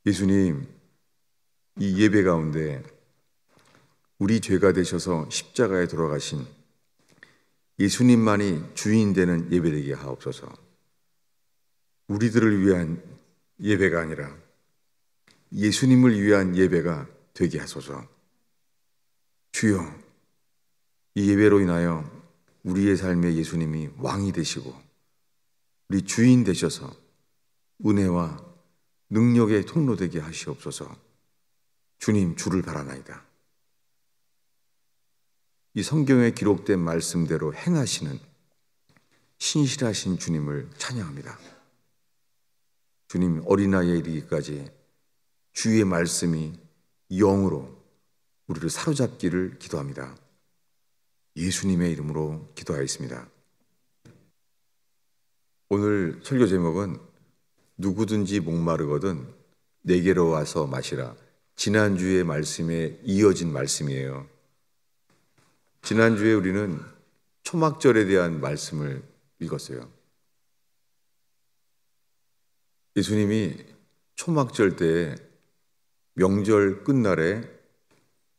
예수님, 이 예배 가운데 우리 죄가 되셔서 십자가에 돌아가신 예수님만이 주인 되는 예배되게 하옵소서. 우리들을 위한 예배가 아니라 예수님을 위한 예배가 되게 하소서. 주여, 이 예배로 인하여 우리의 삶에 예수님이 왕이 되시고 우리 주인 되셔서 은혜와 능력의 통로 되게 하시옵소서. 주님, 주를 바라나이다. 이 성경에 기록된 말씀대로 행하시는 신실하신 주님을 찬양합니다. 주님, 어린아이에 이르기까지 주의 말씀이 영으로 우리를 사로잡기를 기도합니다. 예수님의 이름으로 기도하였습니다. 오늘 설교 제목은 누구든지 목마르거든 내게로 와서 마시라. 지난주의 말씀에 이어진 말씀이에요. 지난주에 우리는 초막절에 대한 말씀을 읽었어요. 예수님이 초막절 때 명절 끝날에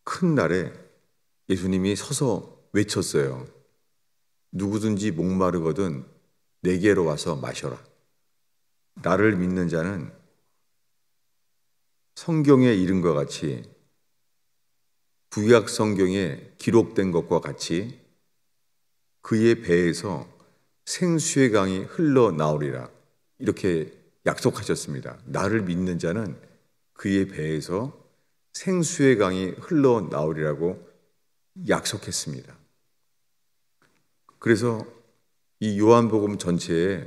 큰 날에 예수님이 서서 외쳤어요. 누구든지 목마르거든 내게로 와서 마셔라. 나를 믿는 자는 성경에 이른과 같이 구약 성경에 기록된 것과 같이 그의 배에서 생수의 강이 흘러나오리라. 이렇게 약속하셨습니다. 나를 믿는 자는 그의 배에서 생수의 강이 흘러나오리라고 약속했습니다. 그래서 이 요한복음 전체에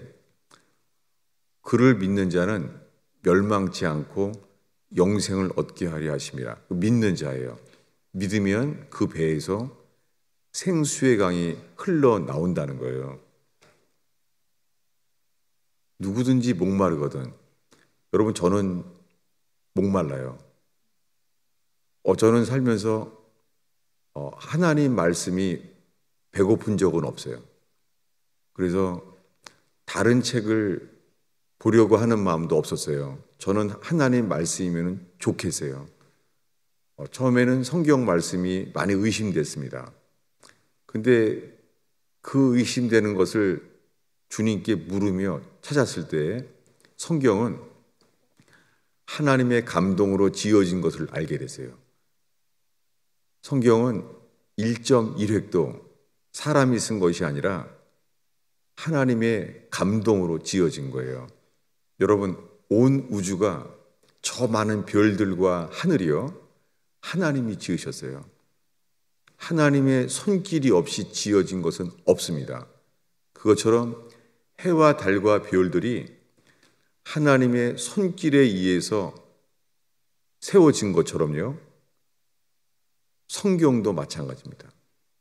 그를 믿는 자는 멸망치 않고 영생을 얻게 하려 하심이라. 믿는 자예요. 믿으면 그 배에서 생수의 강이 흘러나온다는 거예요. 누구든지 목마르거든. 여러분, 저는 목말라요. 저는 살면서 하나님 말씀이 배고픈 적은 없어요. 그래서 다른 책을 보려고 하는 마음도 없었어요. 저는 하나님 말씀이면 좋겠어요. 처음에는 성경 말씀이 많이 의심됐습니다. 근데 그 의심되는 것을 주님께 물으며 찾았을 때 성경은 하나님의 감동으로 지어진 것을 알게 됐어요. 성경은 1.1획도 사람이 쓴 것이 아니라 하나님의 감동으로 지어진 거예요. 여러분, 온 우주가 저 많은 별들과 하늘이요, 하나님이 지으셨어요. 하나님의 손길이 없이 지어진 것은 없습니다. 그것처럼 해와 달과 별들이 하나님의 손길에 의해서 세워진 것처럼요, 성경도 마찬가지입니다.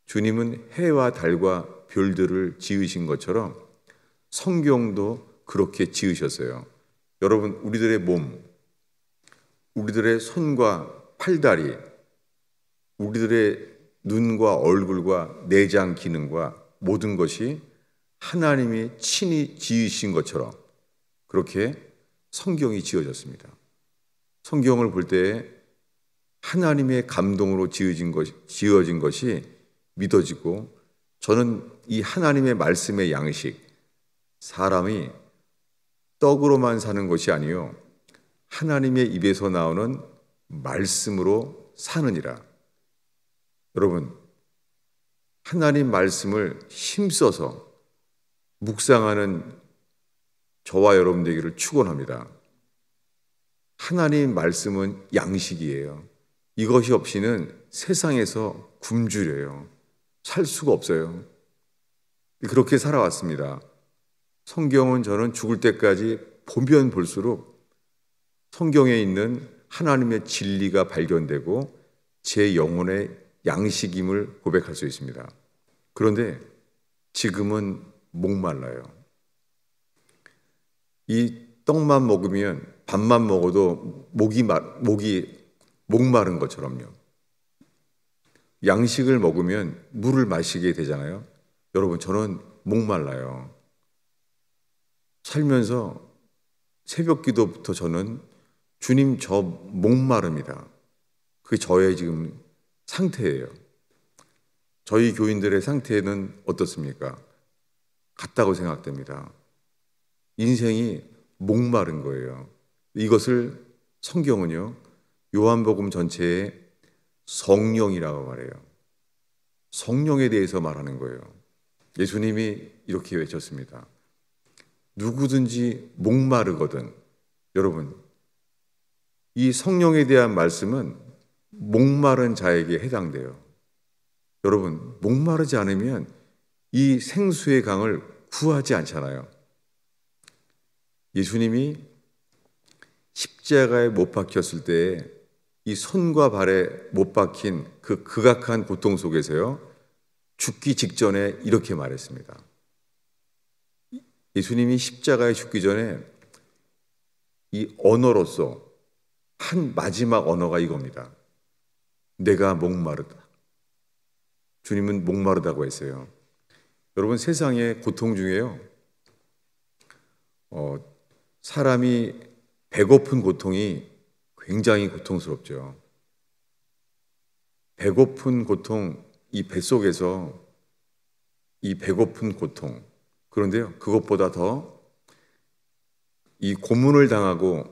주님은 해와 달과 별들을 지으신 것처럼 성경도 그렇게 지으셨어요. 여러분, 우리들의 몸, 우리들의 손과 팔다리, 우리들의 눈과 얼굴과 내장 기능과 모든 것이 하나님이 친히 지으신 것처럼 그렇게 성경이 지어졌습니다. 성경을 볼 때 하나님의 감동으로 지어진 것이 믿어지고, 저는 이 하나님의 말씀의 양식, 사람이 떡으로만 사는 것이 아니요 하나님의 입에서 나오는 말씀으로 사느니라. 여러분, 하나님 말씀을 힘써서 묵상하는 저와 여러분 되기를 축원합니다. 하나님 말씀은 양식이에요. 이것이 없이는 세상에서 굶주려요. 살 수가 없어요. 그렇게 살아왔습니다. 성경은 저는 죽을 때까지 보면 볼수록 성경에 있는 하나님의 진리가 발견되고 제 영혼의 양식임을 고백할 수 있습니다. 그런데 지금은 목말라요. 이 떡만 먹으면 밥만 먹어도 목이 목마른 것처럼요. 양식을 먹으면 물을 마시게 되잖아요. 여러분, 저는 목말라요. 살면서 새벽 기도부터 저는 주님, 저 목마릅니다. 그게 저의 지금 상태예요. 저희 교인들의 상태는 어떻습니까? 같다고 생각됩니다. 인생이 목마른 거예요. 이것을 성경은요, 요한복음 전체에 성령이라고 말해요. 성령에 대해서 말하는 거예요. 예수님이 이렇게 외쳤습니다. 누구든지 목마르거든. 여러분, 이 성령에 대한 말씀은 목마른 자에게 해당돼요. 여러분, 목마르지 않으면 이 생수의 강을 구하지 않잖아요. 예수님이 십자가에 못 박혔을 때 이 손과 발에 못 박힌 그 극악한 고통 속에서요, 죽기 직전에 이렇게 말했습니다. 예수님이 십자가에 죽기 전에 이 언어로서 한 마지막 언어가 이겁니다. 내가 목마르다. 주님은 목마르다고 했어요. 여러분, 세상의 고통 중에요, 사람이 배고픈 고통이 굉장히 고통스럽죠. 배고픈 고통, 이 뱃속에서 이 배고픈 고통. 그런데요, 그것보다 더 이 고문을 당하고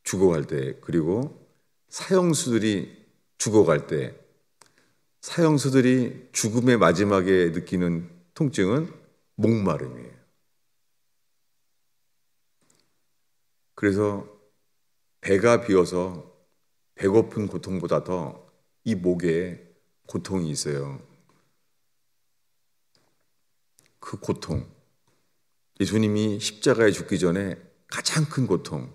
죽어갈 때, 그리고 사형수들이 죽어갈 때, 사형수들이 죽음의 마지막에 느끼는 통증은 목마름이에요. 그래서 배가 비어서 배고픈 고통보다 더 이 목에 고통이 있어요. 그 고통, 예수님이 십자가에 죽기 전에 가장 큰 고통,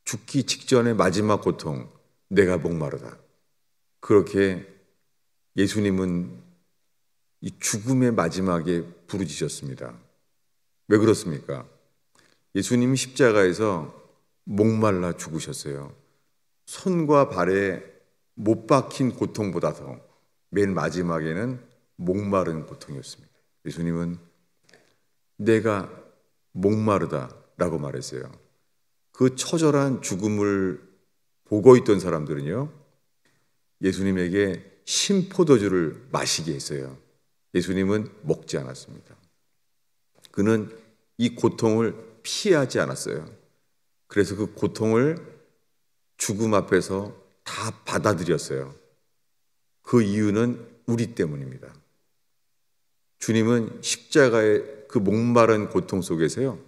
죽기 직전의 마지막 고통, 내가 목마르다. 그렇게 예수님은 이 죽음의 마지막에 부르짖었습니다. 왜 그렇습니까? 예수님이 십자가에서 목말라 죽으셨어요. 손과 발에 못 박힌 고통보다 더 맨 마지막에는 목마른 고통이었습니다. 예수님은 내가 목마르다 라고 말했어요. 그 처절한 죽음을 보고 있던 사람들은요, 예수님에게 신포도주를 마시게 했어요. 예수님은 먹지 않았습니다. 그는 이 고통을 피하지 않았어요. 그래서 그 고통을 죽음 앞에서 다 받아들였어요. 그 이유는 우리 때문입니다. 주님은 십자가의 그 목마른 고통 속에서요,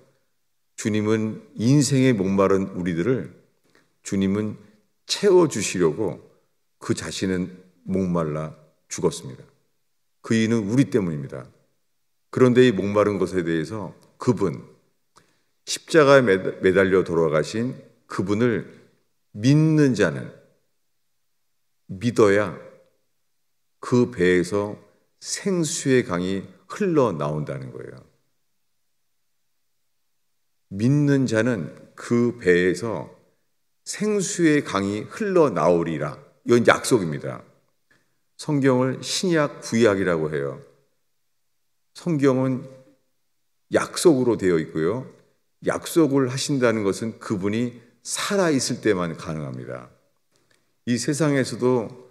주님은 인생의 목마른 우리들을 주님은 채워주시려고 그 자신은 목말라 죽었습니다. 그 이유는 우리 때문입니다. 그런데 이 목마른 것에 대해서 그분, 십자가에 매달려 돌아가신 그분을 믿는 자는 믿어야 그 배에서 생수의 강이 흘러나온다는 거예요. 믿는 자는 그 배에서 생수의 강이 흘러나오리라. 이건 약속입니다. 성경을 신약, 구약이라고 해요. 성경은 약속으로 되어 있고요. 약속을 하신다는 것은 그분이 살아있을 때만 가능합니다. 이 세상에서도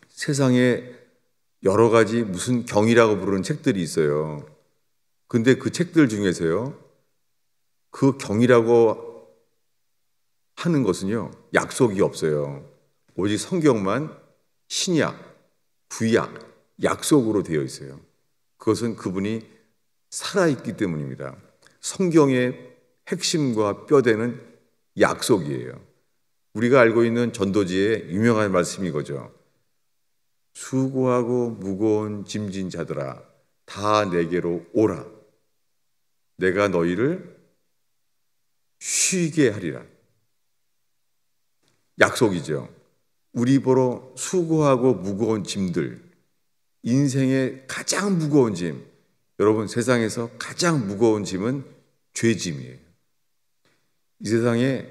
세상에 여러 가지 무슨 경이라고 부르는 책들이 있어요. 근데 그 책들 중에서요, 그 경이라고 하는 것은요, 약속이 없어요. 오직 성경만 신약, 구약, 약속으로 되어 있어요. 그것은 그분이 살아있기 때문입니다. 성경의 핵심과 뼈대는 약속이에요. 우리가 알고 있는 전도지의 유명한 말씀이 이거죠. 수고하고 무거운 짐진 자들아, 다 내게로 오라. 내가 너희를 쉬게 하리라. 약속이죠. 우리 보러 수고하고 무거운 짐들, 인생의 가장 무거운 짐, 여러분, 세상에서 가장 무거운 짐은 죄짐이에요. 이 세상에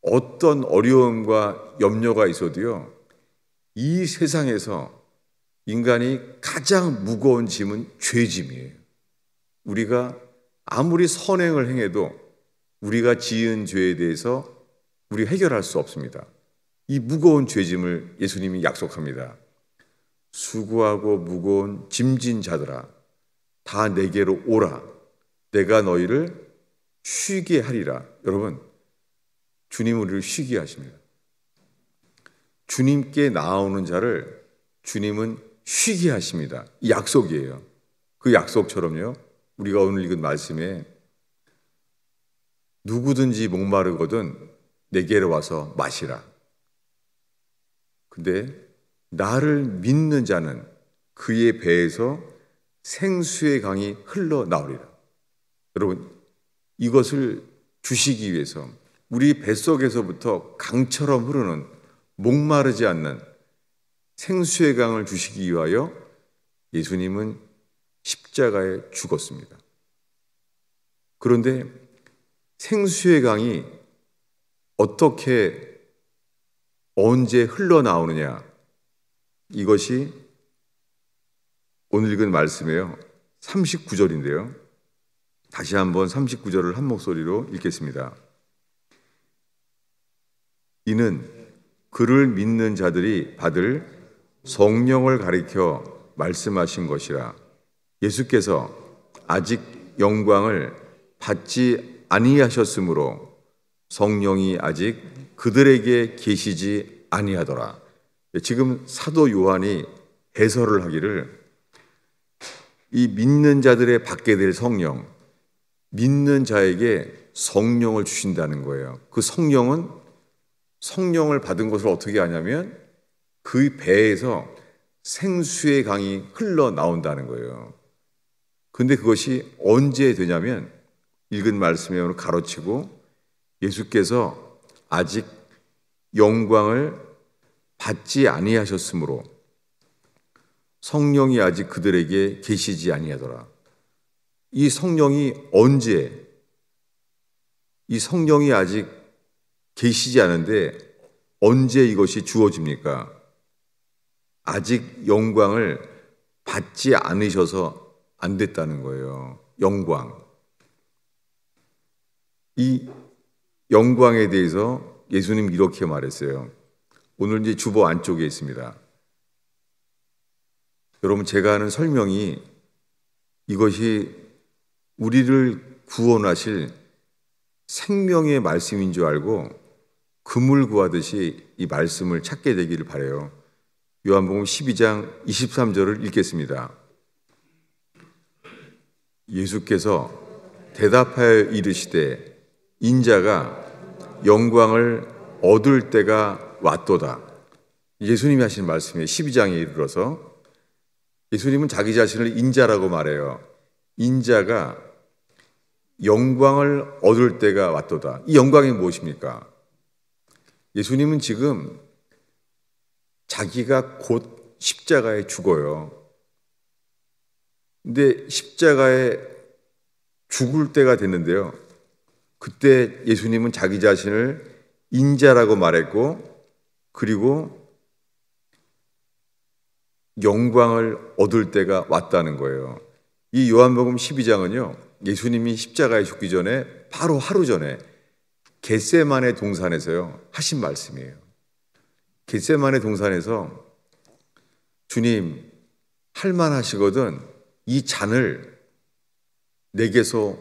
어떤 어려움과 염려가 있어도요, 이 세상에서 인간이 가장 무거운 짐은 죄짐이에요. 우리가 아무리 선행을 행해도 우리가 지은 죄에 대해서 우리 해결할 수 없습니다. 이 무거운 죄짐을 예수님이 약속합니다. 수고하고 무거운 짐진 자들아, 다 내게로 오라. 내가 너희를 쉬게 하리라. 여러분, 주님은 우리를 쉬게 하십니다. 주님께 나아오는 자를 주님은 쉬게 하십니다. 이 약속이에요. 그 약속처럼요, 우리가 오늘 읽은 말씀에 누구든지 목마르거든 내게로 와서 마시라. 근데 나를 믿는 자는 그의 배에서 생수의 강이 흘러나오리라. 여러분, 이것을 주시기 위해서 우리 뱃속에서부터 강처럼 흐르는 목마르지 않는 생수의 강을 주시기 위하여 예수님은 십자가에 죽었습니다. 그런데 생수의 강이 어떻게 언제 흘러나오느냐, 이것이 오늘 읽은 말씀이에요. 39절인데요. 다시 한번 39절을 한 목소리로 읽겠습니다. 이는 그를 믿는 자들이 받을 성령을 가리켜 말씀하신 것이라. 예수께서 아직 영광을 받지 아니하셨으므로 성령이 아직 그들에게 계시지 아니하더라. 지금 사도 요한이 해설을 하기를, 이 믿는 자들의 받게 될 성령, 믿는 자에게 성령을 주신다는 거예요. 그 성령을 받은 것을 어떻게 하냐면 그 배에서 생수의 강이 흘러나온다는 거예요. 근데 그것이 언제 되냐면 읽은 말씀에 오늘 가로치고 예수께서 아직 영광을 받지 아니하셨으므로 성령이 아직 그들에게 계시지 아니하더라. 이 성령이 언제, 이 성령이 아직 계시지 않은데 언제 이것이 주어집니까? 아직 영광을 받지 않으셔서 안 됐다는 거예요. 영광. 이 영광에 대해서 예수님 이렇게 말했어요. 오늘 이제 주보 안쪽에 있습니다. 여러분, 제가 하는 설명이 이것이 우리를 구원하실 생명의 말씀인 줄 알고 금을 구하듯이 이 말씀을 찾게 되기를 바라요. 요한복음 12장 23절을 읽겠습니다. 예수께서 대답하여 이르시되 인자가 영광을 얻을 때가 왔도다. 예수님이 하신 말씀이에요. 12장에 이르러서 예수님은 자기 자신을 인자라고 말해요. 인자가 영광을 얻을 때가 왔도다. 이 영광이 무엇입니까? 예수님은 지금 자기가 곧 십자가에 죽어요. 근데 십자가에 죽을 때가 됐는데요. 그때 예수님은 자기 자신을 인자라고 말했고, 그리고 영광을 얻을 때가 왔다는 거예요. 이 요한복음 12장은요, 예수님이 십자가에 죽기 전에 바로 하루 전에 겟세마네 동산에서요 하신 말씀이에요. 겟세마네 동산에서 주님, 할만하시거든 이 잔을 내게서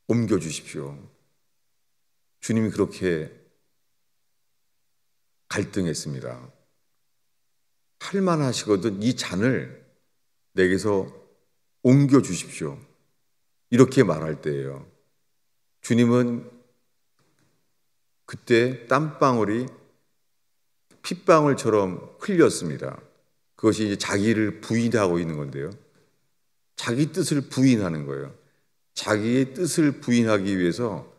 옮겨 주십시오. 주님이 그렇게 갈등했습니다. 할만하시거든 이 잔을 내게서 옮겨 주십시오. 이렇게 말할 때예요. 주님은 그때 땀방울이 핏방울처럼 흘렸습니다. 그것이 이제 자기를 부인하고 있는 건데요. 자기 뜻을 부인하는 거예요. 자기의 뜻을 부인하기 위해서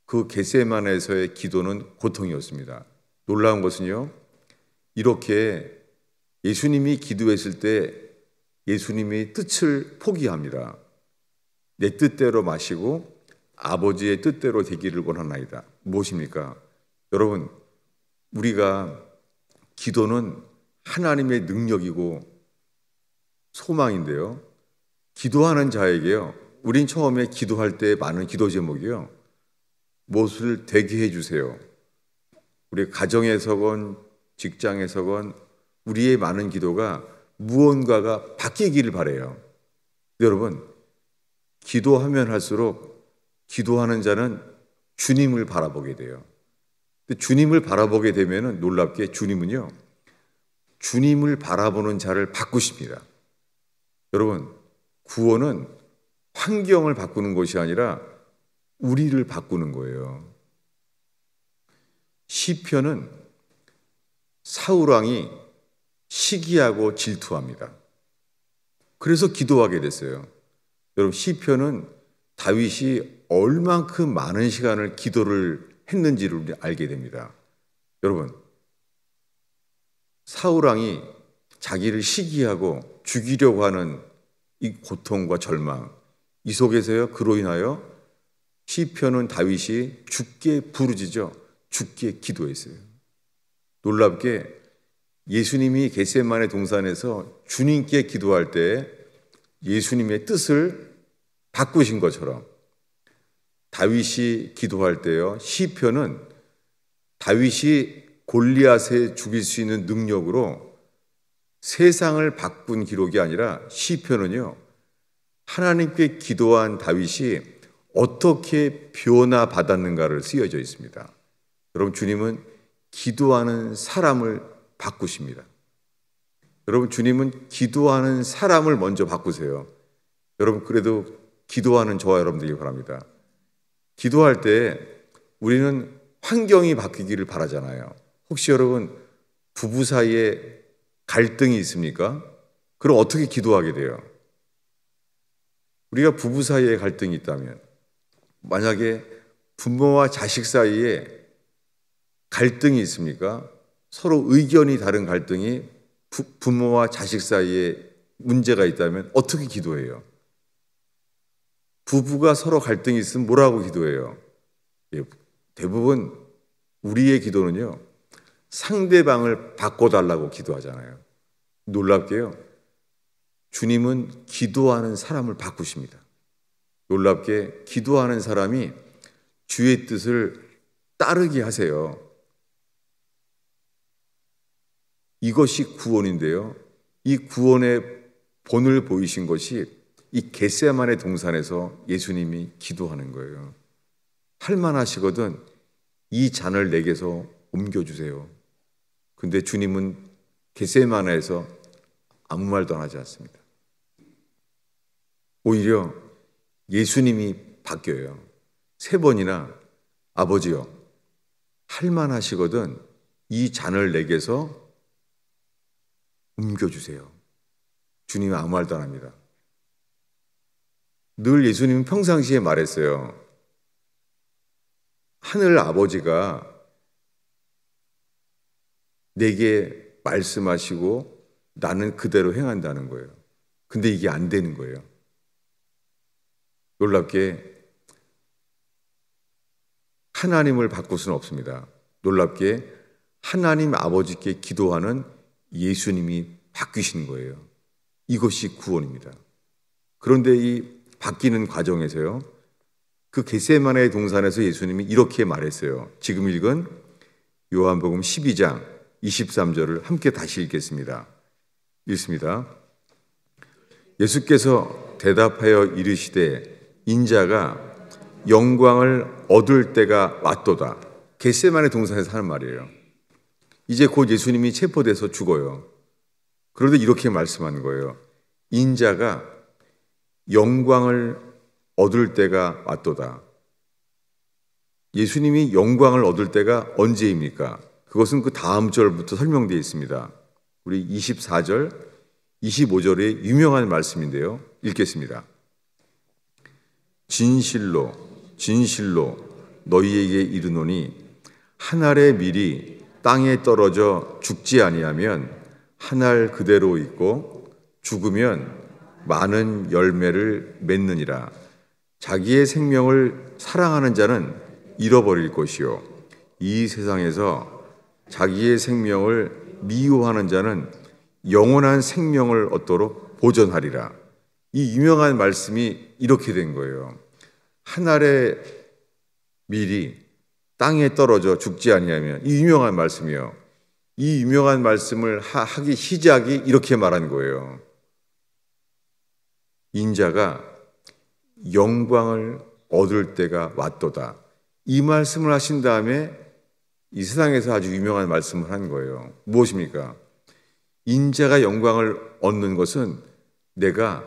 그 겟세마네에서의 기도는 고통이었습니다. 놀라운 것은요, 이렇게 예수님이 기도했을 때 예수님이 뜻을 포기합니다. 내 뜻대로 마시고 아버지의 뜻대로 되기를 원하나이다. 무엇입니까? 여러분, 우리가 기도는 하나님의 능력이고 소망인데요. 기도하는 자에게요, 우린 처음에 기도할 때 많은 기도 제목이요, 무엇을 되게 해주세요. 우리 가정에서건 직장에서건 우리의 많은 기도가 무언가가 바뀌기를 바라요. 여러분, 기도하면 할수록 기도하는 자는 주님을 바라보게 돼요. 근데 주님을 바라보게 되면 놀랍게 주님은요, 주님을 바라보는 자를 바꾸십니다. 여러분, 구원은 환경을 바꾸는 것이 아니라 우리를 바꾸는 거예요. 시편은 사울 왕이 시기하고 질투합니다. 그래서 기도하게 됐어요. 여러분, 시편은 다윗이 얼만큼 많은 시간을 기도를 했는지를 알게 됩니다. 여러분, 사울 왕이 자기를 시기하고 죽이려고 하는 이 고통과 절망, 이 속에서요, 그로 인하여 시편은 다윗이 주께 부르짖어 주께 기도했어요. 놀랍게 예수님이 겟세마네 동산에서 주님께 기도할 때 예수님의 뜻을 바꾸신 것처럼 다윗이 기도할 때요, 시편은 다윗이 골리앗에 죽일 수 있는 능력으로 세상을 바꾼 기록이 아니라 시편은요, 하나님께 기도한 다윗이 어떻게 변화받았는가를 쓰여져 있습니다. 여러분, 주님은 기도하는 사람을 바꾸십니다. 여러분, 주님은 기도하는 사람을 먼저 바꾸세요. 여러분, 그래도 기도하는 저와 여러분들이 바랍니다. 기도할 때 우리는 환경이 바뀌기를 바라잖아요. 혹시 여러분 부부 사이에 갈등이 있습니까? 그럼 어떻게 기도하게 돼요? 우리가 부부 사이에 갈등이 있다면, 만약에 부모와 자식 사이에 갈등이 있습니까? 서로 의견이 다른 갈등이 부모와 자식 사이에 문제가 있다면 어떻게 기도해요? 부부가 서로 갈등이 있으면 뭐라고 기도해요? 대부분 우리의 기도는요, 상대방을 바꿔달라고 기도하잖아요. 놀랍게요, 주님은 기도하는 사람을 바꾸십니다. 놀랍게 기도하는 사람이 주의 뜻을 따르게 하세요. 이것이 구원인데요, 이 구원의 본을 보이신 것이 이 겟세마네 동산에서 예수님이 기도하는 거예요. 할만하시거든 이 잔을 내게서 옮겨주세요. 근데 주님은 겟세마네에서 아무 말도 안 하지 않습니다. 오히려 예수님이 바뀌어요. 3번이나 아버지요, 할만하시거든 이 잔을 내게서 옮겨주세요. 주님은 아무 말도 안 합니다. 늘 예수님은 평상시에 말했어요. 하늘 아버지가 내게 말씀하시고 나는 그대로 행한다는 거예요. 근데 이게 안 되는 거예요. 놀랍게 하나님을 바꿀 수는 없습니다. 놀랍게 하나님 아버지께 기도하는 예수님이 바뀌신 거예요. 이것이 구원입니다. 그런데 이 바뀌는 과정에서요, 그 겟세마네 동산에서 예수님이 이렇게 말했어요. 지금 읽은 요한복음 12장 23절을 함께 다시 읽겠습니다. 읽습니다. 예수께서 대답하여 이르시되 인자가 영광을 얻을 때가 왔도다. 겟세마네 동산에서 하는 말이에요. 이제 곧 예수님이 체포돼서 죽어요. 그런데 이렇게 말씀하는 거예요. 인자가 영광을 얻을 때가 왔도다. 예수님이 영광을 얻을 때가 언제입니까? 그것은 그 다음 절부터 설명되어 있습니다. 우리 24절, 25절의 유명한 말씀인데요. 읽겠습니다. 진실로 진실로 너희에게 이르노니 한 알의 밀이 땅에 떨어져 죽지 아니하면 한 알 그대로 있고 죽으면 많은 열매를 맺느니라. 자기의 생명을 사랑하는 자는 잃어버릴 것이요 이 세상에서 자기의 생명을 미워하는 자는 영원한 생명을 얻도록 보존하리라. 이 유명한 말씀이 이렇게 된 거예요. 한 알의 밀이 땅에 떨어져 죽지 아니하면, 이 유명한 말씀이요. 이 유명한 말씀을 하기 시작이 이렇게 말한 거예요. 인자가 영광을 얻을 때가 왔도다. 이 말씀을 하신 다음에 이 세상에서 아주 유명한 말씀을 한 거예요. 무엇입니까? 인자가 영광을 얻는 것은 내가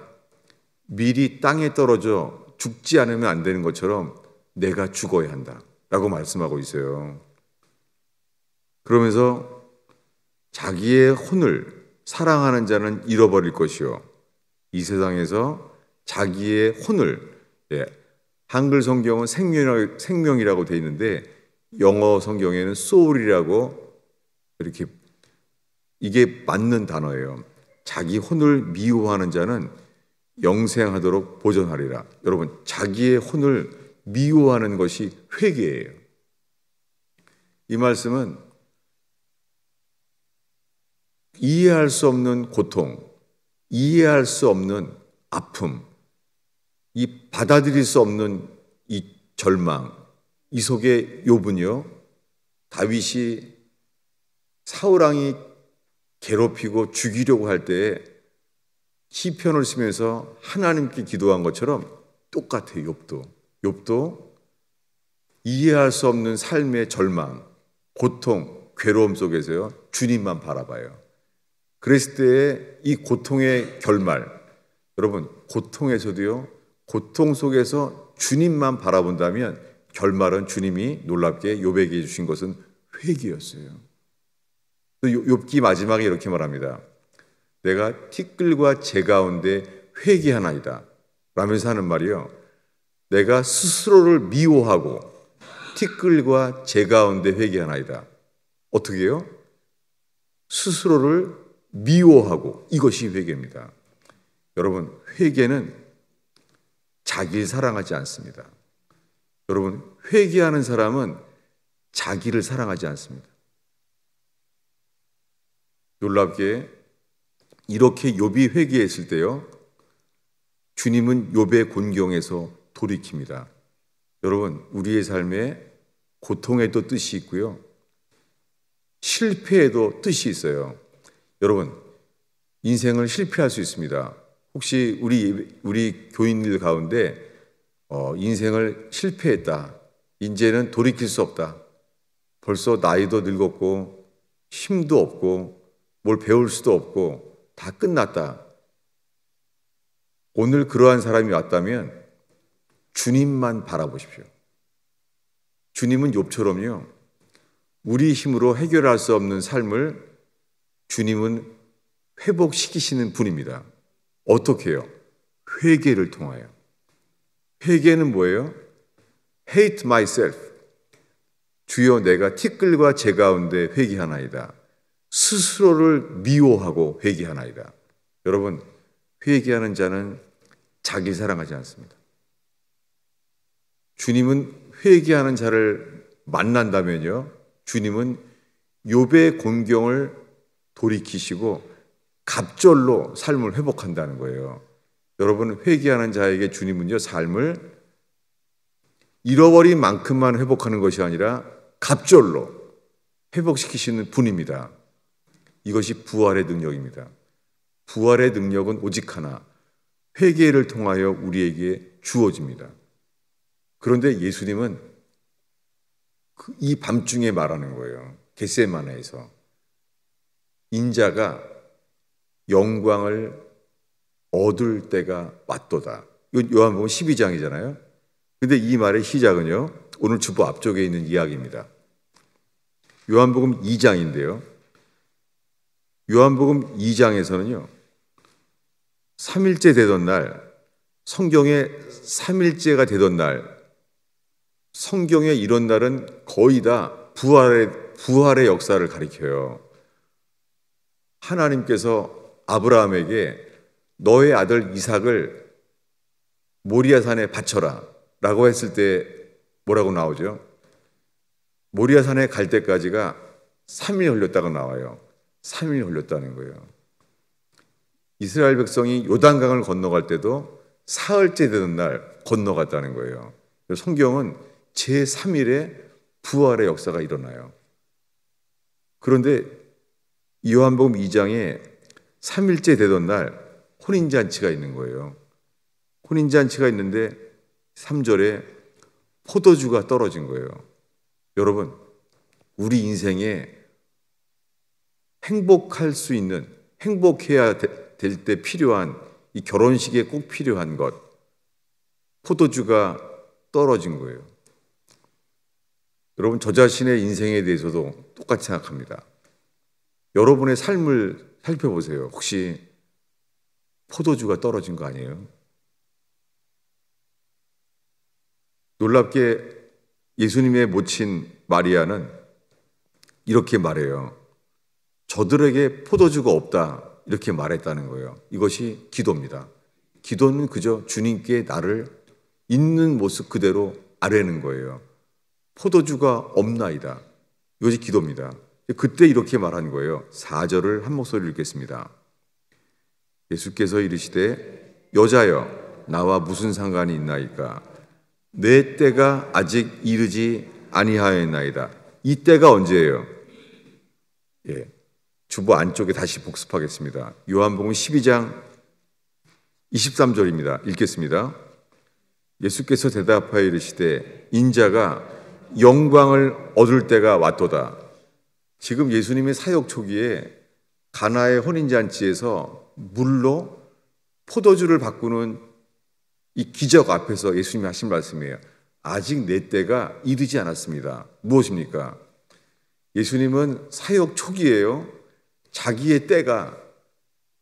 밀이 땅에 떨어져 죽지 않으면 안 되는 것처럼 내가 죽어야 한다 라고 말씀하고 있어요. 그러면서 자기의 혼을 사랑하는 자는 잃어버릴 것이요, 이 세상에서 자기의 혼을, 한글 성경은 생명이라고 되어 있는데 영어 성경에는 soul이라고, 이렇게 이게 맞는 단어예요. 자기 혼을 미워하는 자는 영생하도록 보존하리라. 여러분, 자기의 혼을 미워하는 것이 회개예요. 이 말씀은 이해할 수 없는 고통, 이해할 수 없는 아픔, 이 받아들일 수 없는 이 절망, 이 속에 욥은요, 다윗이 사울왕이 괴롭히고 죽이려고 할 때에 시편을 쓰면서 하나님께 기도한 것처럼 똑같아요. 욥도 이해할 수 없는 삶의 절망, 고통, 괴로움 속에서요, 주님만 바라봐요. 그랬을 때의 이 고통의 결말, 여러분, 고통에서도요, 고통 속에서 주님만 바라본다면 결말은 주님이 놀랍게 욥에게 주신 것은 회개였어요. 욥기 마지막에 이렇게 말합니다. 내가 티끌과 재 가운데 회개하나이다 라면서 하는 말이요, 내가 스스로를 미워하고 티끌과 재 가운데 회개하나이다. 어떻게 해요? 스스로를 미워하고, 이것이 회개입니다. 여러분, 회개는 자기를 사랑하지 않습니다. 여러분, 회개하는 사람은 자기를 사랑하지 않습니다. 놀랍게 이렇게 욥이 회개했을 때요, 주님은 욥의 곤경에서 돌이킵니다. 여러분, 우리의 삶에 고통에도 뜻이 있고요, 실패에도 뜻이 있어요. 여러분, 인생을 실패할 수 있습니다. 혹시 우리 교인들 가운데 인생을 실패했다, 이제는 돌이킬 수 없다, 벌써 나이도 늙었고 힘도 없고 뭘 배울 수도 없고 다 끝났다, 오늘 그러한 사람이 왔다면 주님만 바라보십시오. 주님은 욥처럼요, 우리 힘으로 해결할 수 없는 삶을 주님은 회복시키시는 분입니다. 어떻게 해요? 회개를 통하여. 회개는 뭐예요? hate myself. 주여, 내가 티끌과 재 가운데 회개하나이다. 스스로를 미워하고 회개하나이다. 여러분, 회개하는 자는 자기를 사랑하지 않습니다. 주님은 회개하는 자를 만난다면요, 주님은 욥의 곤경을 돌이키시고 갑절로 삶을 회복한다는 거예요. 여러분, 회개하는 자에게 주님은요, 삶을 잃어버린 만큼만 회복하는 것이 아니라 갑절로 회복시키시는 분입니다. 이것이 부활의 능력입니다. 부활의 능력은 오직 하나, 회개를 통하여 우리에게 주어집니다. 그런데 예수님은 이 밤중에 말하는 거예요. 겟세마네에서 인자가 영광을 얻을 때가 왔도다. 이건 요한복음 12장이잖아요. 근데 이 말의 시작은요, 오늘 주보 앞쪽에 있는 이야기입니다. 요한복음 2장인데요. 요한복음 2장에서는요, 3일째 되던 날, 성경에 3일째가 되던 날, 성경에 이런 날은 거의 다 부활의 역사를 가리켜요. 하나님께서 아브라함에게 너의 아들 이삭을 모리아산에 바쳐라 라고 했을 때 뭐라고 나오죠? 모리아산에 갈 때까지가 3일 걸렸다고 나와요. 3일 걸렸다는 거예요. 이스라엘 백성이 요단강을 건너갈 때도 사흘째 되는 날 건너갔다는 거예요. 성경은 제3일에 부활의 역사가 일어나요. 그런데 요한복음 2장에 3일째 되던 날 혼인잔치가 있는 거예요. 혼인잔치가 있는데 3절에 포도주가 떨어진 거예요. 여러분, 우리 인생에 행복할 수 있는, 행복해야 될 때 필요한, 이 결혼식에 꼭 필요한 것, 포도주가 떨어진 거예요. 여러분, 저 자신의 인생에 대해서도 똑같이 생각합니다. 여러분의 삶을 살펴보세요. 혹시 포도주가 떨어진 거 아니에요? 놀랍게 예수님의 모친 마리아는 이렇게 말해요. 저들에게 포도주가 없다, 이렇게 말했다는 거예요. 이것이 기도입니다. 기도는 그저 주님께 나를 있는 모습 그대로 아뢰는 거예요. 포도주가 없나이다. 이것이 기도입니다. 그때 이렇게 말한 거예요. 4절을 한 목소리로 읽겠습니다. 예수께서 이르시되 여자여 나와 무슨 상관이 있나이까? 내 때가 아직 이르지 아니하였나이다. 이 때가 언제예요? 주보 안쪽에 다시 복습하겠습니다. 요한복음 12장 23절입니다. 읽겠습니다. 예수께서 대답하여 이르시되 인자가 영광을 얻을 때가 왔도다. 지금 예수님의 사역 초기에 가나의 혼인잔치에서 물로 포도주를 바꾸는 이 기적 앞에서 예수님이 하신 말씀이에요. 아직 내 때가 이르지 않았습니다. 무엇입니까? 예수님은 사역 초기에요. 자기의 때가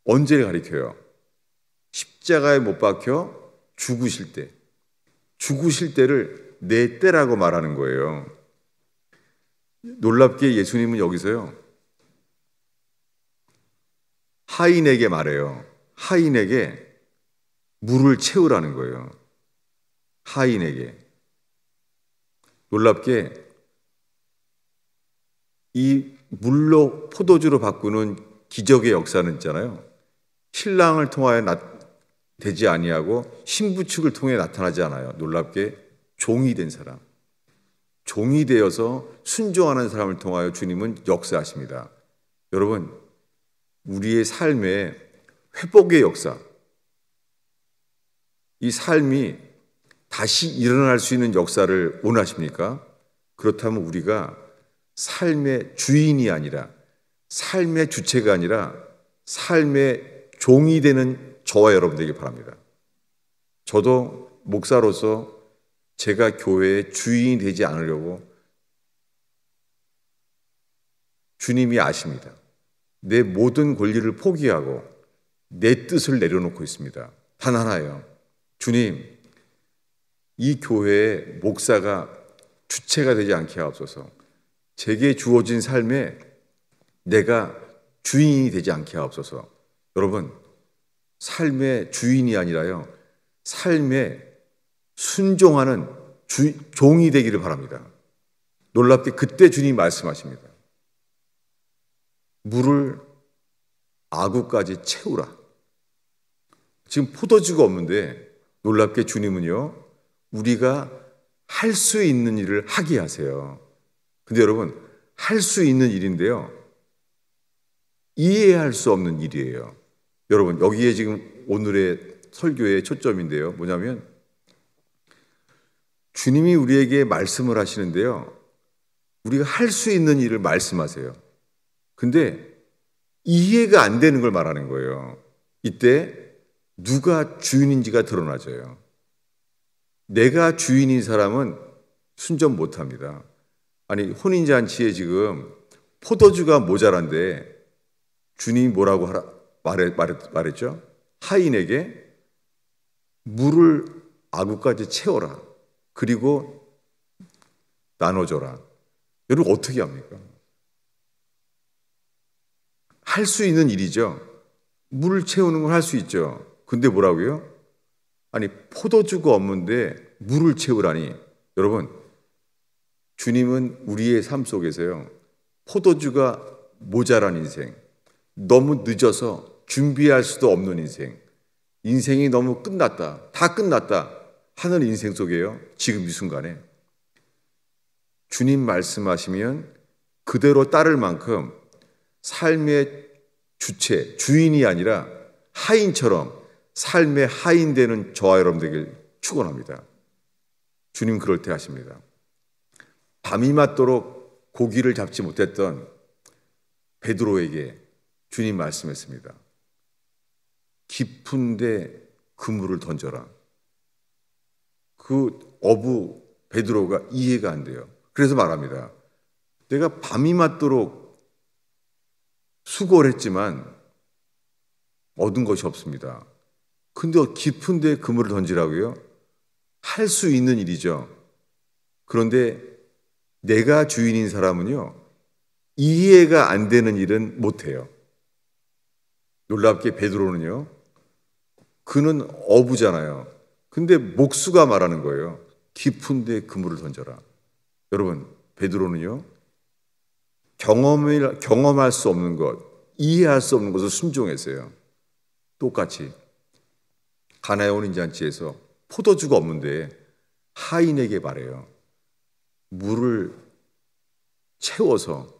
언제를 가리켜요? 십자가에 못 박혀 죽으실 때. 죽으실 때를 내 때라고 말하는 거예요. 놀랍게 예수님은 여기서요. 하인에게 말해요. 하인에게 물을 채우라는 거예요. 하인에게. 놀랍게 이 물로 포도주로 바꾸는 기적의 역사는 있잖아요. 신랑을 통하여 되지 아니하고 신부 측을 통해 나타나지 않아요. 놀랍게 종이 된 사람. 종이 되어서 순종하는 사람을 통하여 주님은 역사하십니다. 여러분, 우리의 삶의 회복의 역사, 이 삶이 다시 일어날 수 있는 역사를 원하십니까? 그렇다면 우리가 삶의 주인이 아니라, 삶의 주체가 아니라 삶의 종이 되는 저와 여러분 되길 바랍니다. 저도 목사로서 제가 교회의 주인이 되지 않으려고 주님이 아십니다. 내 모든 권리를 포기하고 내 뜻을 내려놓고 있습니다. 단 하나예요. 주님, 이 교회의 목사가 주체가 되지 않게 하옵소서. 제게 주어진 삶에 내가 주인이 되지 않게 하옵소서. 여러분, 삶의 주인이 아니라요, 삶의 순종하는 종이 되기를 바랍니다. 놀랍게 그때 주님이 말씀하십니다. 물을 아구까지 채우라. 지금 포도주가 없는데 놀랍게 주님은요, 우리가 할 수 있는 일을 하게 하세요. 근데 여러분, 할 수 있는 일인데요, 이해할 수 없는 일이에요. 여러분, 여기에 지금 오늘의 설교의 초점인데요, 뭐냐면 주님이 우리에게 말씀을 하시는데요, 우리가 할 수 있는 일을 말씀하세요. 근데 이해가 안 되는 걸 말하는 거예요. 이때 누가 주인인지가 드러나져요. 내가 주인인 사람은 순종 못합니다. 아니, 혼인잔치에 지금 포도주가 모자란데 주님이 뭐라고 말했죠? 하인에게 물을 아구까지 채워라. 그리고 나눠줘라. 여러분, 어떻게 합니까? 할 수 있는 일이죠. 물을 채우는 걸 할 수 있죠. 근데 뭐라고요? 아니, 포도주가 없는데 물을 채우라니. 여러분, 주님은 우리의 삶 속에서요, 포도주가 모자란 인생, 너무 늦어서 준비할 수도 없는 인생, 인생이 너무 끝났다, 다 끝났다 하는 인생 속에요, 지금 이 순간에 주님 말씀하시면 그대로 따를 만큼 삶의 주체, 주인이 아니라 하인처럼 삶의 하인 되는 저와 여러분 되길 축원합니다. 주님 그럴 때 하십니다. 밤이 맞도록 고기를 잡지 못했던 베드로에게 주님 말씀했습니다. 깊은데 그물을 던져라. 그 어부 베드로가 이해가 안 돼요. 그래서 말합니다. 내가 밤이 맞도록 수고를 했지만 얻은 것이 없습니다. 근데 깊은데 그물을 던지라고요? 할 수 있는 일이죠. 그런데 내가 주인인 사람은요, 이해가 안 되는 일은 못해요. 놀랍게 베드로는요, 그는 어부잖아요. 근데 목수가 말하는 거예요. 깊은데 그물을 던져라. 여러분, 베드로는요, 경험할 수 없는 것, 이해할 수 없는 것을 순종했어요. 똑같이 가나의 혼인잔치에서 포도주가 없는데 하인에게 말해요. 물을 채워서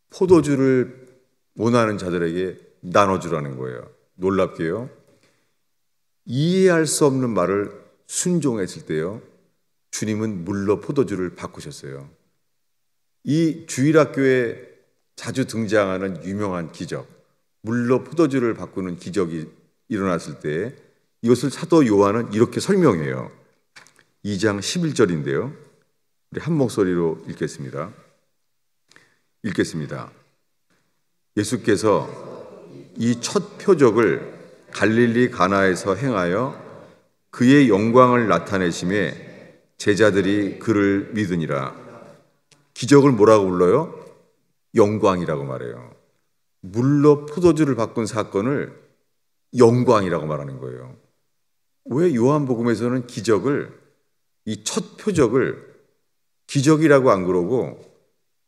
포도주를 원하는 자들에게 나눠주라는 거예요. 놀랍게요. 이해할 수 없는 말을 순종했을 때요, 주님은 물로 포도주를 바꾸셨어요. 이 주일학교에 자주 등장하는 유명한 기적, 물로 포도주를 바꾸는 기적이 일어났을 때 이것을 사도 요한은 이렇게 설명해요. 2장 11절인데요. 우리 한 목소리로 읽겠습니다. 예수께서 이 첫 표적을 갈릴리 가나에서 행하여 그의 영광을 나타내심에 제자들이 그를 믿으니라. 기적을 뭐라고 불러요? 영광이라고 말해요. 물로 포도주를 바꾼 사건을 영광이라고 말하는 거예요. 왜 요한복음에서는 기적을, 이 첫 표적을 기적이라고 안 그러고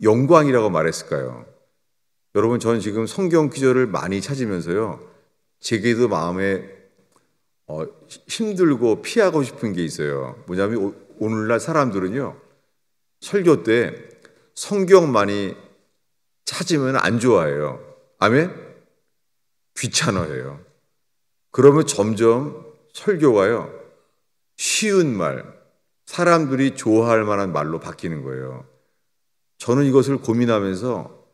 영광이라고 말했을까요? 여러분, 저는 지금 성경 기절을 많이 찾으면서요, 제게도 마음에 힘들고 피하고 싶은 게 있어요. 뭐냐면 오늘날 사람들은요, 설교 때 성경 많이 찾으면 안 좋아해요. 아멘? 귀찮아해요. 그러면 점점 설교가요, 쉬운 말, 사람들이 좋아할 만한 말로 바뀌는 거예요. 저는 이것을 고민하면서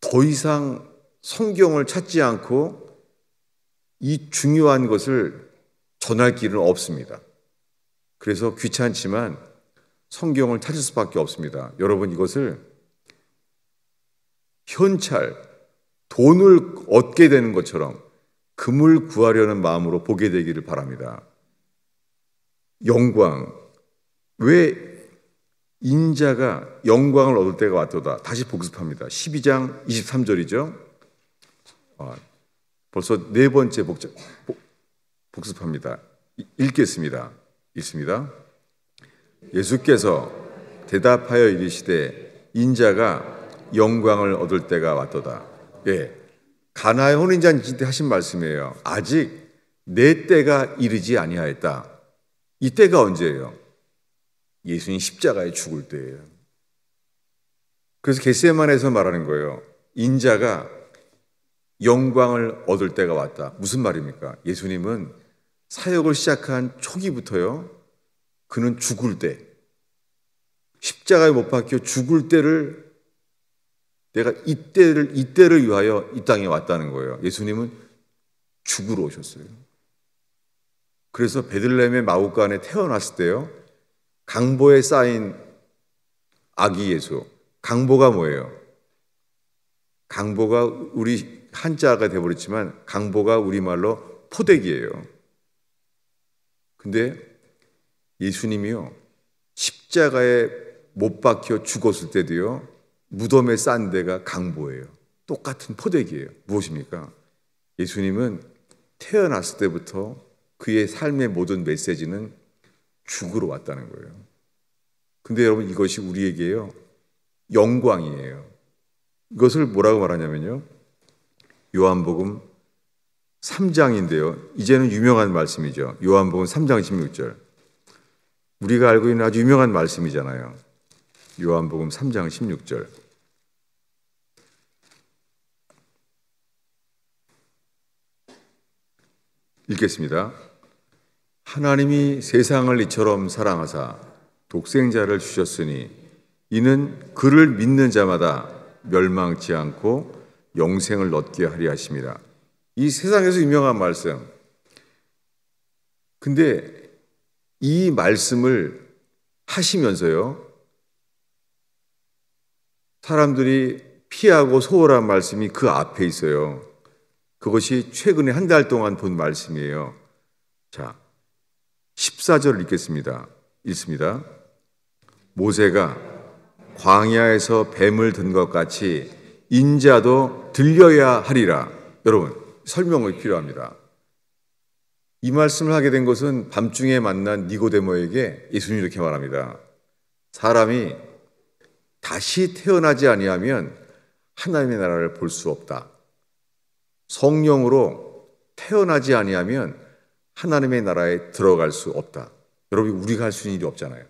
더 이상 성경을 찾지 않고 이 중요한 것을 전할 길은 없습니다. 그래서 귀찮지만 성경을 찾을 수밖에 없습니다. 여러분, 이것을 현찰, 돈을 얻게 되는 것처럼 금을 구하려는 마음으로 보게 되기를 바랍니다. 영광, 왜 인자가 영광을 얻을 때가 왔도다. 다시 복습합니다. 12장 23절이죠. 벌써 네 번째 복습합니다. 읽겠습니다. 읽습니다. 예수께서 대답하여 이르시되 인자가 영광을 얻을 때가 왔도다. 예, 가나의 혼인잔치 때 하신 말씀이에요. 아직 내 때가 이르지 아니하였다. 이 때가 언제예요? 예수님 십자가에 죽을 때예요. 그래서 겟세마네에서 말하는 거예요. 인자가 영광을 얻을 때가 왔다. 무슨 말입니까? 예수님은 사역을 시작한 초기부터요, 그는 죽을 때, 십자가에 못 박혀 죽을 때를, 내가 이때를 위하여 이 땅에 왔다는 거예요. 예수님은 죽으러 오셨어요. 그래서 베들레헴의 마구간에 태어났을 때요, 강보에 쌓인 아기 예수. 강보가 뭐예요? 강보가 우리 한자가 되어버렸지만 강보가 우리말로 포대기예요. 근데 예수님이요, 십자가에 못 박혀 죽었을 때도요, 무덤에 싼 데가 강보예요. 똑같은 포대기예요. 무엇입니까? 예수님은 태어났을 때부터 그의 삶의 모든 메시지는 죽으러 왔다는 거예요. 근데 여러분, 이것이 우리에게요, 영광이에요. 이것을 뭐라고 말하냐면요, 요한복음 3장인데요. 이제는 유명한 말씀이죠. 요한복음 3장 16절. 우리가 알고 있는 아주 유명한 말씀이잖아요. 요한복음 3장 16절. 읽겠습니다. 하나님이 세상을 이처럼 사랑하사 독생자를 주셨으니 이는 그를 믿는 자마다 멸망치 않고 영생을 얻게 하려 하심이라. 이 세상에서 유명한 말씀. 근데 이 말씀을 하시면서요, 사람들이 피하고 소홀한 말씀이 그 앞에 있어요. 그것이 최근에 한 달 동안 본 말씀이에요. 자, 14절을 읽습니다. 모세가 광야에서 뱀을 든 것 같이 인자도 들려야 하리라. 여러분, 설명이 필요합니다. 이 말씀을 하게 된 것은 밤중에 만난 니고데모에게 예수님이 이렇게 말합니다. 사람이 다시 태어나지 아니하면 하나님의 나라를 볼 수 없다. 성령으로 태어나지 아니하면 하나님의 나라에 들어갈 수 없다. 여러분, 우리가 할 수 있는 일이 없잖아요.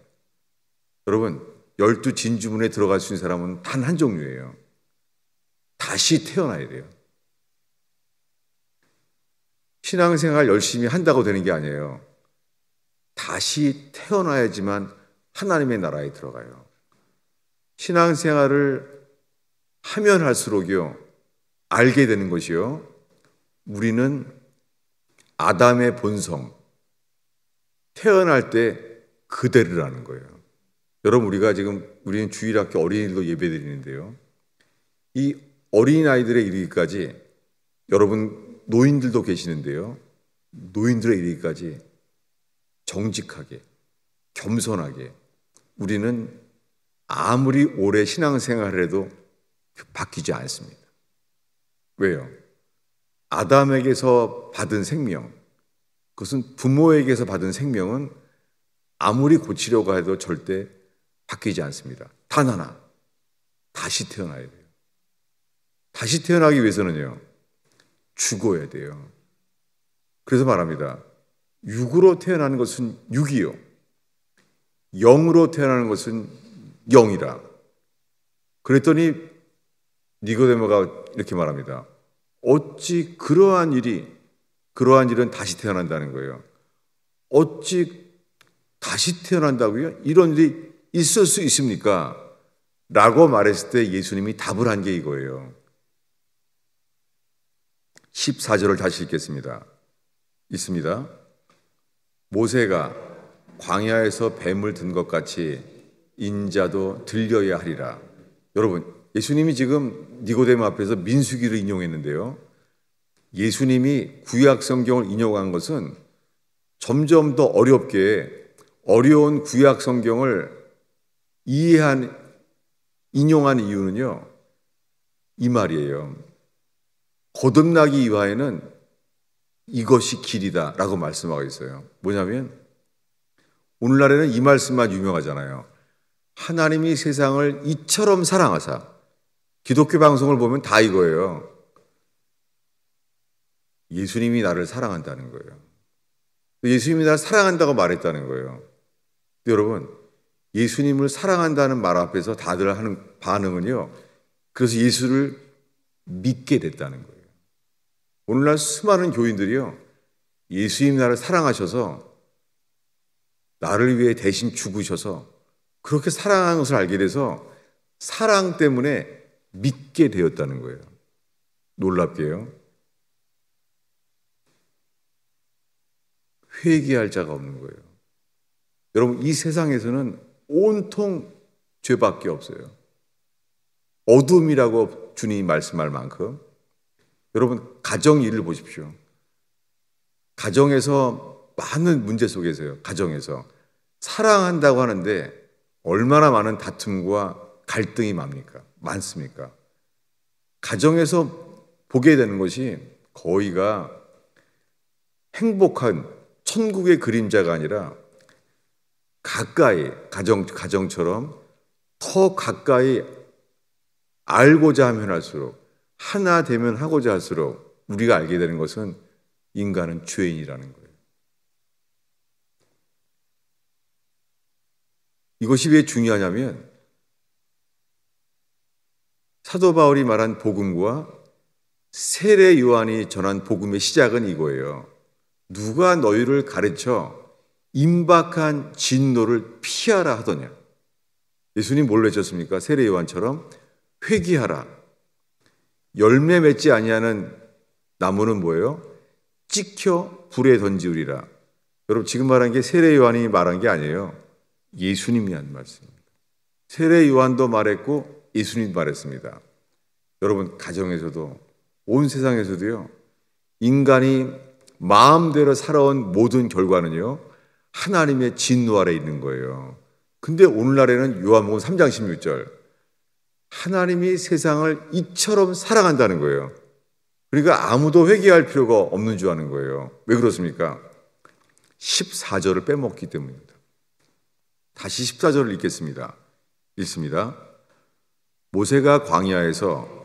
여러분, 12 진주문에 들어갈 수 있는 사람은 단 한 종류예요. 다시 태어나야 돼요. 신앙생활 열심히 한다고 되는 게 아니에요. 다시 태어나야지만 하나님의 나라에 들어가요. 신앙생활을 하면 할수록요, 알게 되는 것이요, 우리는 아담의 본성, 태어날 때 그대로라는 거예요. 여러분, 우리는 주일학교 어린이들도 예배 드리는데요, 이 어린아이들에 이르기까지, 여러분 노인들도 계시는데요, 노인들에 이르기까지 정직하게, 겸손하게, 우리는 아무리 오래 신앙생활을 해도 바뀌지 않습니다. 왜요? 아담에게서 받은 생명, 그것은 부모에게서 받은 생명은 아무리 고치려고 해도 절대 바뀌지 않습니다. 단 하나, 다시 태어나야 돼요. 다시 태어나기 위해서는요, 죽어야 돼요. 그래서 말합니다. 육으로 태어나는 것은 육이요, 영으로 태어나는 것은 영이라. 그랬더니 니고데모가 이렇게 말합니다. 어찌 그러한 일은 다시 태어난다는 거예요. 어찌 다시 태어난다고요? 이런 일이 있을 수 있습니까? 라고 말했을 때 예수님이 답을 한 게 이거예요. 14절을 다시 읽겠습니다. 있습니다. 모세가 광야에서 뱀을 든 것 같이 인자도 들려야 하리라. 여러분, 예수님이 지금 니고데모 앞에서 민수기를 인용했는데요, 예수님이 구약 성경을 인용한 것은 점점 더 어려운 구약 성경을 인용한 이유는요, 이 말이에요. 거듭나기 이화에는 이것이 길이다 라고 말씀하고 있어요. 뭐냐면 오늘날에는 이 말씀만 유명하잖아요. 하나님이 세상을 이처럼 사랑하사. 기독교 방송을 보면 다 이거예요. 예수님이 나를 사랑한다는 거예요. 예수님이 나를 사랑한다고 말했다는 거예요. 여러분, 예수님을 사랑한다는 말 앞에서 다들 하는 반응은요, 그래서 예수를 믿게 됐다는 거예요. 오늘날 수많은 교인들이요, 예수님 나를 사랑하셔서 나를 위해 대신 죽으셔서 그렇게 사랑하는 것을 알게 돼서 사랑 때문에 믿게 되었다는 거예요. 놀랍게요. 회개할 자가 없는 거예요. 여러분, 이 세상에서는 온통 죄밖에 없어요. 어둠이라고 주님이 말씀할 만큼. 여러분, 가정 일을 보십시오. 가정에서 많은 문제 속에서요, 가정에서 사랑한다고 하는데 얼마나 많은 다툼과 갈등이 많습니까? 가정에서 보게 되는 것이 거의가 행복한 천국의 그림자가 아니라 가까이, 가정처럼 더 가까이 알고자 하면 할수록, 하나 되면 하고자 할수록 우리가 알게 되는 것은 인간은 죄인이라는 거예요. 이것이 왜 중요하냐면 사도 바울이 말한 복음과 세례 요한이 전한 복음의 시작은 이거예요. 누가 너희를 가르쳐 임박한 진노를 피하라 하더냐. 예수님 뭘 외쳤습니까? 세례 요한처럼 회개하라. 열매 맺지 아니하는 나무는 뭐예요? 찍혀 불에 던지우리라. 여러분 지금 말한 게 세례 요한이 말한 게 아니에요. 예수님이 한 말씀입니다. 세례 요한도 말했고 예수님도 말했습니다. 여러분 가정에서도 온 세상에서도요. 인간이 마음대로 살아온 모든 결과는요. 하나님의 진노 아래 있는 거예요. 근데 오늘날에는 요한복음 3장 16절 하나님이 세상을 이처럼 사랑한다는 거예요. 그러니까 아무도 회개할 필요가 없는 줄 아는 거예요. 왜 그렇습니까? 14절을 빼먹기 때문입니다. 다시 14절을 읽겠습니다. 읽습니다. 모세가 광야에서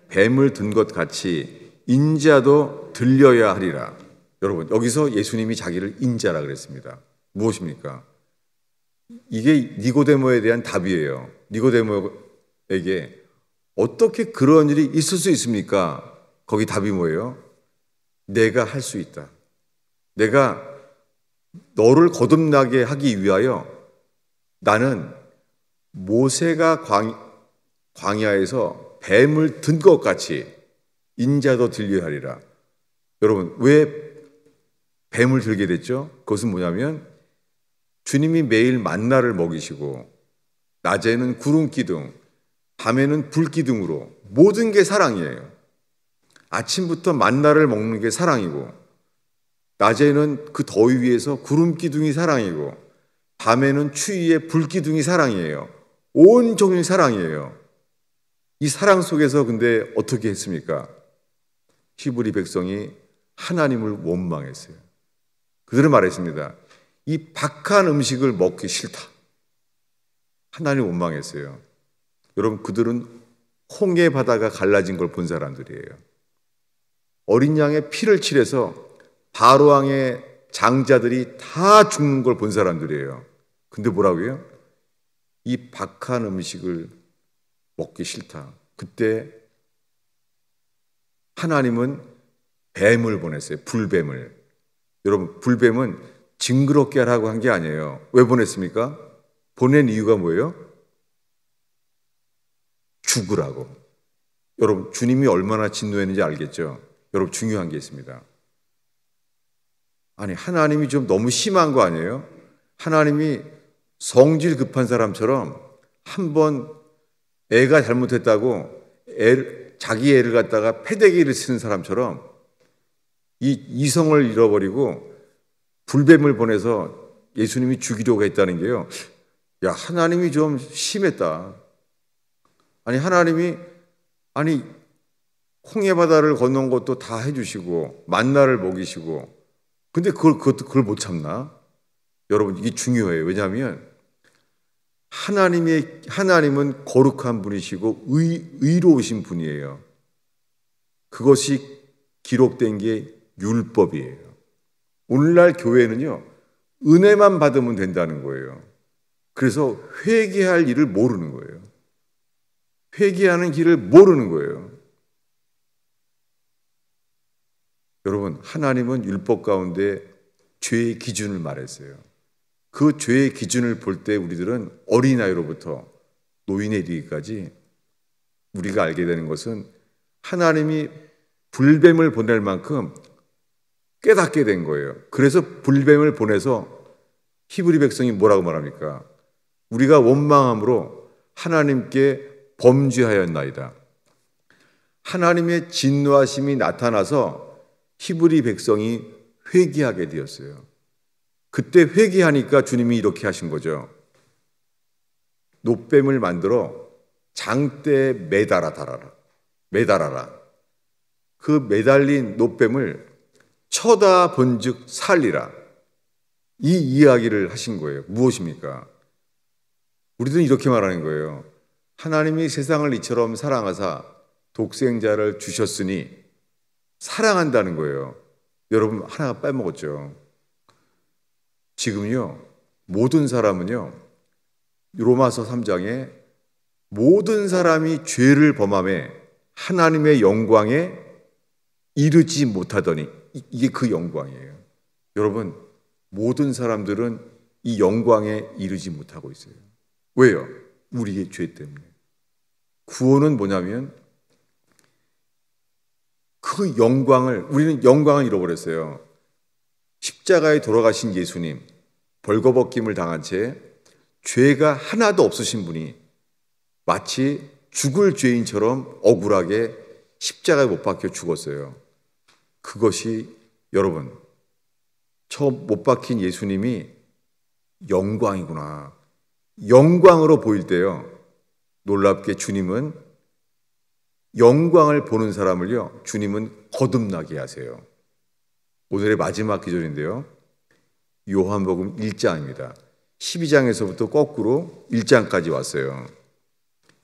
뱀을 든 것 같이 인자도 들려야 하리라. 여러분 여기서 예수님이 자기를 인자라 그랬습니다. 무엇입니까? 이게 니고데모에 대한 답이에요. 니고데모에게 어떻게 그런 일이 있을 수 있습니까? 거기 답이 뭐예요? 내가 할 수 있다. 내가 너를 거듭나게 하기 위하여 나는 모세가 광야에서 뱀을 든 것 같이 인자도 들려야 하리라. 여러분 왜 뱀을 들게 됐죠? 그것은 뭐냐면 주님이 매일 만나를 먹이시고 낮에는 구름 기둥, 밤에는 불 기둥으로 모든 게 사랑이에요. 아침부터 만나를 먹는 게 사랑이고 낮에는 그 더위 위에서 구름 기둥이 사랑이고 밤에는 추위에 불 기둥이 사랑이에요. 온 종일 사랑이에요. 이 사랑 속에서 근데 어떻게 했습니까? 히브리 백성이 하나님을 원망했어요. 그들은 말했습니다. 이 박한 음식을 먹기 싫다. 하나님 원망했어요. 여러분 그들은 홍해 바다가 갈라진 걸 본 사람들이에요. 어린 양의 피를 칠해서 바로 왕의 장자들이 다 죽는 걸 본 사람들이에요. 근데 뭐라고요? 이 박한 음식을 먹기 싫다. 그때 하나님은 뱀을 보냈어요. 불뱀을. 여러분 불뱀은 징그럽게 하라고 한 게 아니에요. 왜 보냈습니까? 보낸 이유가 뭐예요? 죽으라고. 여러분 주님이 얼마나 진노했는지 알겠죠? 여러분 중요한 게 있습니다. 아니 하나님이 좀 너무 심한 거 아니에요? 하나님이 성질 급한 사람처럼 한번 애가 잘못했다고 자기 애를 갖다가 패대기를 쓰는 사람처럼 이 이성을 잃어버리고 불뱀을 보내서 예수님이 죽이려고 했다는 게요. 야 하나님이 좀 심했다. 아니 하나님이 홍해 바다를 건넌 것도 다 해주시고 만나를 먹이시고 근데 그걸 못 참나? 여러분 이게 중요해요. 왜냐하면 하나님은 거룩한 분이시고 의로우신 분이에요. 그것이 기록된 게 율법이에요. 오늘날 교회는요 은혜만 받으면 된다는 거예요. 그래서 회개할 일을 모르는 거예요. 회개하는 길을 모르는 거예요. 여러분 하나님은 율법 가운데 죄의 기준을 말했어요. 그 죄의 기준을 볼 때 우리들은 어린아이로부터 노인에 이르기까지 우리가 알게 되는 것은 하나님이 불뱀을 보낼 만큼 깨닫게 된 거예요. 그래서 불뱀을 보내서 히브리 백성이 뭐라고 말합니까? 우리가 원망함으로 하나님께 범죄하였나이다. 하나님의 진노하심이 나타나서 히브리 백성이 회개하게 되었어요. 그때 회개하니까 주님이 이렇게 하신 거죠. 놋뱀을 만들어 장대에 매달아라. 그 매달린 놋뱀을 쳐다본즉 살리라. 이 이야기를 하신 거예요. 무엇입니까? 우리들은 이렇게 말하는 거예요. 하나님이 세상을 이처럼 사랑하사 독생자를 주셨으니 사랑한다는 거예요. 여러분 하나가 빼먹었죠. 지금요 모든 사람은요 로마서 3장에 모든 사람이 죄를 범함에 하나님의 영광에 이르지 못하더니, 이게 그 영광이에요. 여러분, 모든 사람들은 이 영광에 이르지 못하고 있어요. 왜요? 우리의 죄 때문에. 구원은 뭐냐면 그 영광을, 우리는 영광을 잃어버렸어요. 십자가에 돌아가신 예수님, 벌거벗김을 당한 채 죄가 하나도 없으신 분이 마치 죽을 죄인처럼 억울하게 십자가에 못 박혀 죽었어요. 그것이 여러분, 저 못 박힌 예수님이 영광이구나. 영광으로 보일 때요, 놀랍게 주님은 영광을 보는 사람을요, 주님은 거듭나게 하세요. 오늘의 마지막 기절인데요, 요한복음 1장입니다. 12장에서부터 거꾸로 1장까지 왔어요.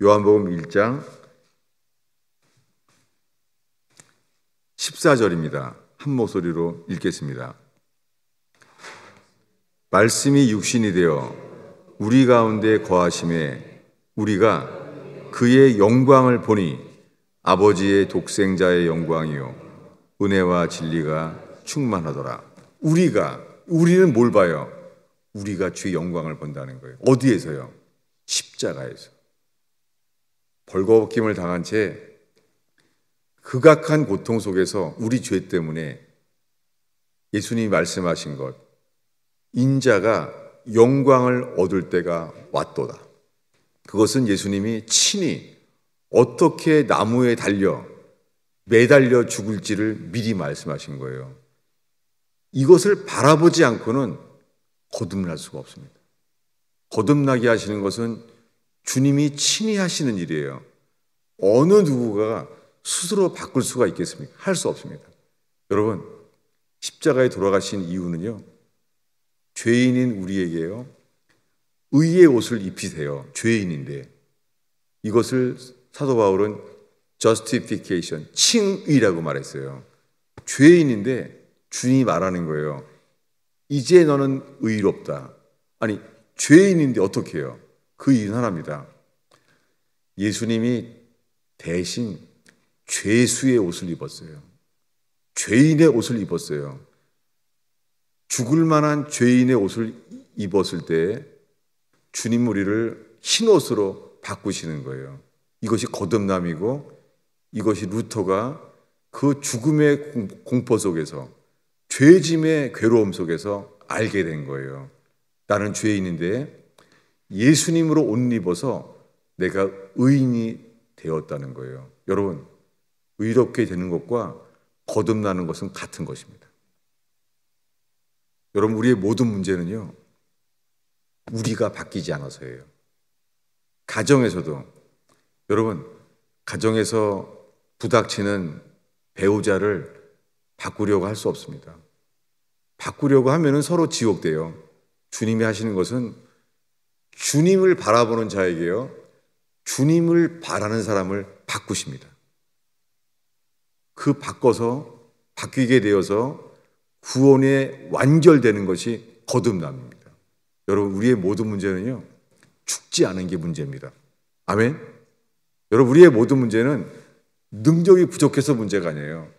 요한복음 1장 14절입니다. 한 목소리로 읽겠습니다. 말씀이 육신이 되어 우리 가운데 거하심에 우리가 그의 영광을 보니 아버지의 독생자의 영광이요 은혜와 진리가 충만하더라. 우리는 뭘 봐요? 우리가 주의 영광을 본다는 거예요. 어디에서요? 십자가에서. 벌거벗김을 당한 채 극악한 고통 속에서 우리 죄 때문에 예수님이 말씀하신 것, 인자가 영광을 얻을 때가 왔도다. 그것은 예수님이 친히 어떻게 나무에 매달려 죽을지를 미리 말씀하신 거예요. 이것을 바라보지 않고는 거듭날 수가 없습니다. 거듭나게 하시는 것은 주님이 친히 하시는 일이에요. 어느 누구가 스스로 바꿀 수가 있겠습니까? 할 수 없습니다. 여러분, 십자가에 돌아가신 이유는요, 죄인인 우리에게요, 의의 옷을 입히세요. 죄인인데. 이것을 사도 바울은 justification, 칭의라고 말했어요. 죄인인데 주님이 말하는 거예요. 이제 너는 의롭다. 아니, 죄인인데 어떻게 해요? 그 이유는 하나입니다. 예수님이 대신 죄수의 옷을 입었어요. 죄인의 옷을 입었어요. 죽을 만한 죄인의 옷을 입었을 때 주님 우리를 흰 옷으로 바꾸시는 거예요. 이것이 거듭남이고, 이것이 루터가 그 죽음의 공포 속에서, 죄짐의 괴로움 속에서 알게 된 거예요. 나는 죄인인데 예수님으로 옷 입어서 내가 의인이 되었다는 거예요. 여러분, 의롭게 되는 것과 거듭나는 것은 같은 것입니다. 여러분, 우리의 모든 문제는요, 우리가 바뀌지 않아서예요. 가정에서도, 여러분, 가정에서 부닥치는 배우자를 바꾸려고 할 수 없습니다. 바꾸려고 하면은 서로 지옥돼요. 주님이 하시는 것은 주님을 바라보는 자에게요, 주님을 바라는 사람을 바꾸십니다. 그 바뀌게 되어서 구원에 완결되는 것이 거듭남입니다. 여러분, 우리의 모든 문제는요, 죽지 않은 게 문제입니다. 아멘? 여러분, 우리의 모든 문제는 능력이 부족해서 문제가 아니에요.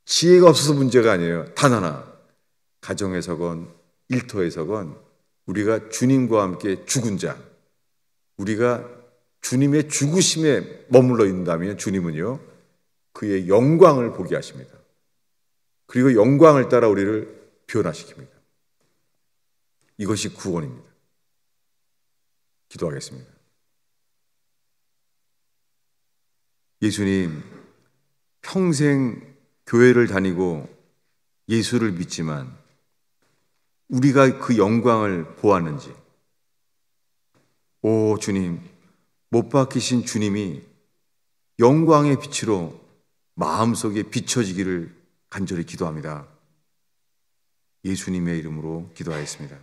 지혜가 없어서 문제가 아니에요. 단 하나, 가정에서건 일터에서건 우리가 주님과 함께 죽은 자, 우리가 주님의 죽으심에 머물러 있는다면 주님은요, 그의 영광을 보게 하십니다. 그리고 영광을 따라 우리를 변화시킵니다. 이것이 구원입니다. 기도하겠습니다. 예수님, 평생 교회를 다니고 예수를 믿지만 우리가 그 영광을 보았는지, 오 주님, 못 박히신 주님이 영광의 빛으로 마음속에 비춰지기를 간절히 기도합니다. 예수님의 이름으로 기도하였습니다.